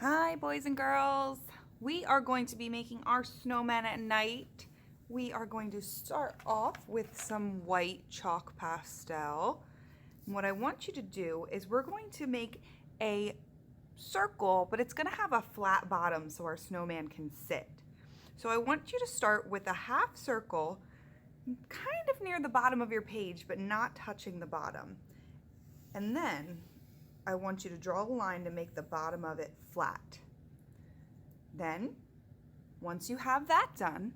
Hi, boys and girls. We are going to be making our snowman at night. We are going to start off with some white chalk pastel. And what I want you to do is we're going to make a circle, but it's going to have a flat bottom so our snowman can sit. So I want you to start with a half circle, kind of near the bottom of your page, but not touching the bottom. And then I want you to draw a line to make the bottom of it flat. Then, once you have that done,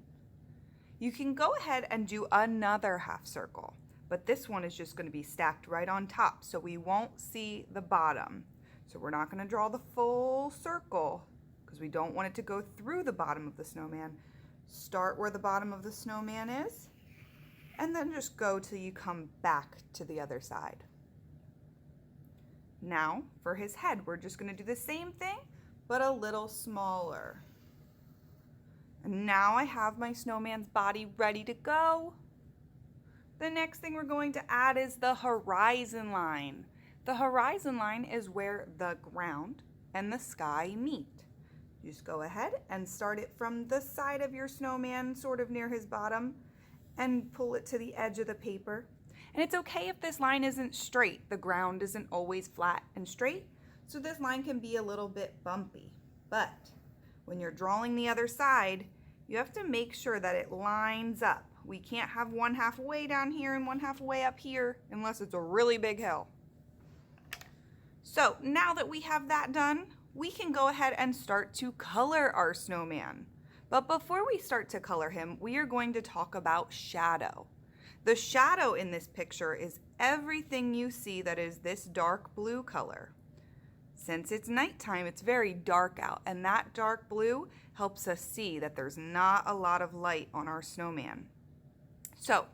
you can go ahead and do another half circle, but this one is just going to be stacked right on top, so we won't see the bottom. So we're not going to draw the full circle because we don't want it to go through the bottom of the snowman. Start where the bottom of the snowman is, and then just go till you come back to the other side. Now, for his head, we're just going to do the same thing, but a little smaller. And now I have my snowman's body ready to go. The next thing we're going to add is the horizon line. The horizon line is where the ground and the sky meet. You just go ahead and start it from the side of your snowman, sort of near his bottom, and pull it to the edge of the paper. And it's okay if this line isn't straight. The ground isn't always flat and straight, so this line can be a little bit bumpy. But when you're drawing the other side, you have to make sure that it lines up. We can't have one half way down here and one half way up here unless it's a really big hill. So now that we have that done, we can go ahead and start to color our snowman. But before we start to color him, we are going to talk about shadow. The shadow in this picture is everything you see that is this dark blue color. Since it's nighttime, it's very dark out, and that dark blue helps us see that there's not a lot of light on our snowman. So,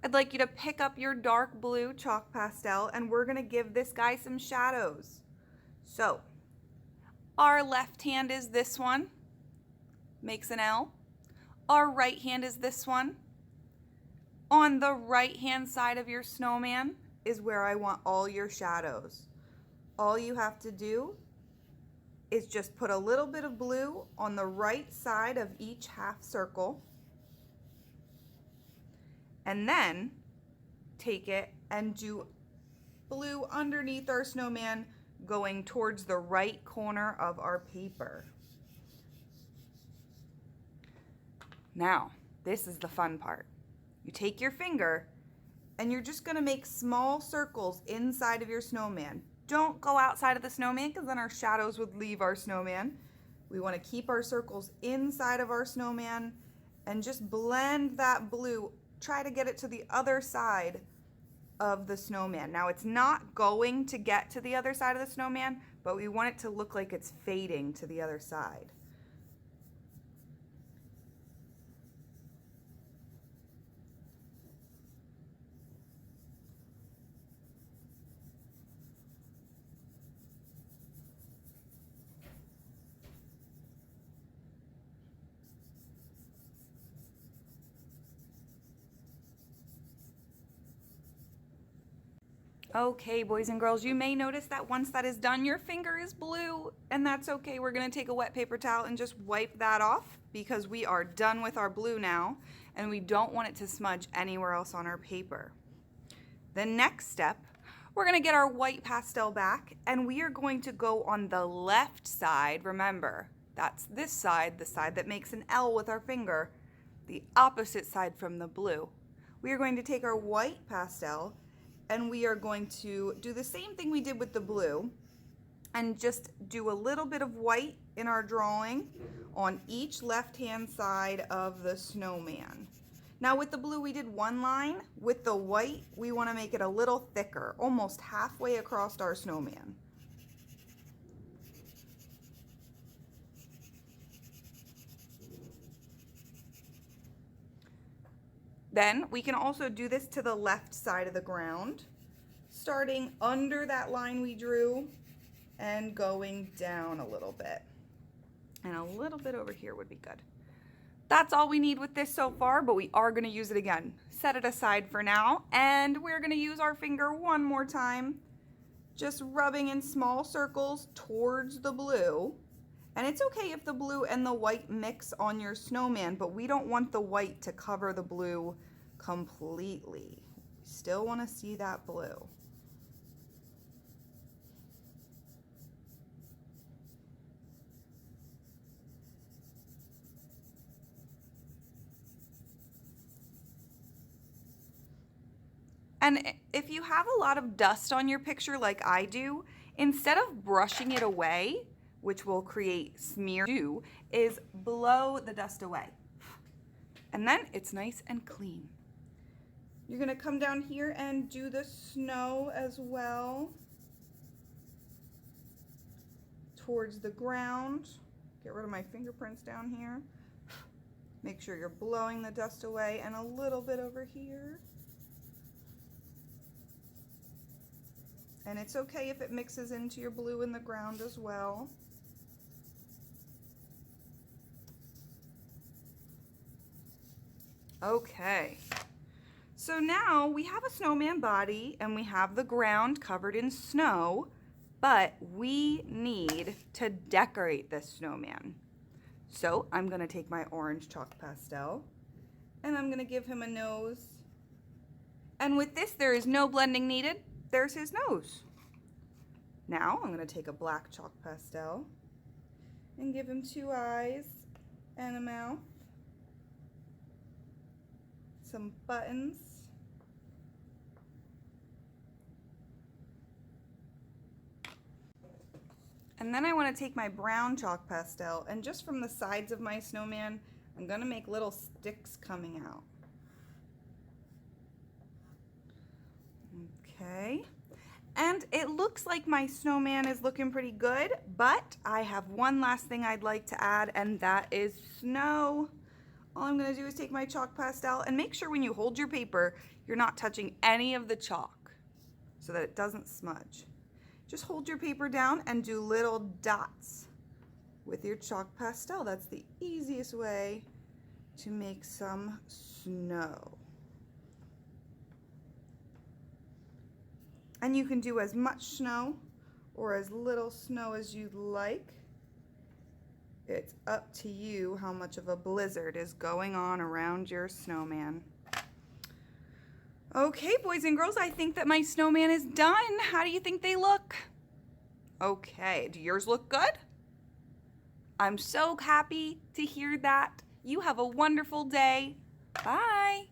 I'd like you to pick up your dark blue chalk pastel, and we're gonna give this guy some shadows. So, our left hand is this one, makes an L. Our right hand is this one. On the right-hand side of your snowman is where I want all your shadows. All you have to do is just put a little bit of blue on the right side of each half circle, and then take it and do blue underneath our snowman going towards the right corner of our paper. Now, this is the fun part. You take your finger and you're just gonna make small circles inside of your snowman. Don't go outside of the snowman because then our shadows would leave our snowman. We wanna keep our circles inside of our snowman and just blend that blue. Try to get it to the other side of the snowman. Now it's not going to get to the other side of the snowman, but we want it to look like it's fading to the other side. Okay, boys and girls, you may notice that once that is done, your finger is blue, and that's okay. We're gonna take a wet paper towel and just wipe that off because we are done with our blue now, and we don't want it to smudge anywhere else on our paper. The next step, we're gonna get our white pastel back, and we are going to go on the left side. Remember, that's this side, the side that makes an L with our finger, the opposite side from the blue. We are going to take our white pastel and we are going to do the same thing we did with the blue and just do a little bit of white in our drawing on each left-hand side of the snowman. Now with the blue we did one line. With the white we want to make it a little thicker, almost halfway across our snowman. Then we can also do this to the left side of the ground, starting under that line we drew and going down a little bit. And a little bit over here would be good. That's all we need with this so far, but we are gonna use it again. Set it aside for now, and we're gonna use our finger one more time, just rubbing in small circles towards the blue. And it's okay if the blue and the white mix on your snowman, but we don't want the white to cover the blue completely. We still want to see that blue. And if you have a lot of dust on your picture like I do, instead of brushing it away, which will create smear, is blow the dust away. And then it's nice and clean. You're gonna come down here and do the snow as well. Towards the ground. Get rid of my fingerprints down here. Make sure you're blowing the dust away, and a little bit over here. And it's okay if it mixes into your blue in the ground as well. Okay, so now we have a snowman body and we have the ground covered in snow, but we need to decorate this snowman. So I'm gonna take my orange chalk pastel and I'm gonna give him a nose. And with this, there is no blending needed. There's his nose. Now I'm gonna take a black chalk pastel and give him 2 eyes and a mouth. Some buttons. And then I want to take my brown chalk pastel and just from the sides of my snowman, I'm going to make little sticks coming out. Okay. And it looks like my snowman is looking pretty good, but I have one last thing I'd like to add, and that is snow. All I'm going to do is take my chalk pastel and make sure when you hold your paper, you're not touching any of the chalk so that it doesn't smudge. Just hold your paper down and do little dots with your chalk pastel. That's the easiest way to make some snow. And you can do as much snow or as little snow as you'd like. It's up to you how much of a blizzard is going on around your snowman. Okay, boys and girls, I think that my snowman is done. How do you think they look? Okay, do yours look good? I'm so happy to hear that. You have a wonderful day. Bye.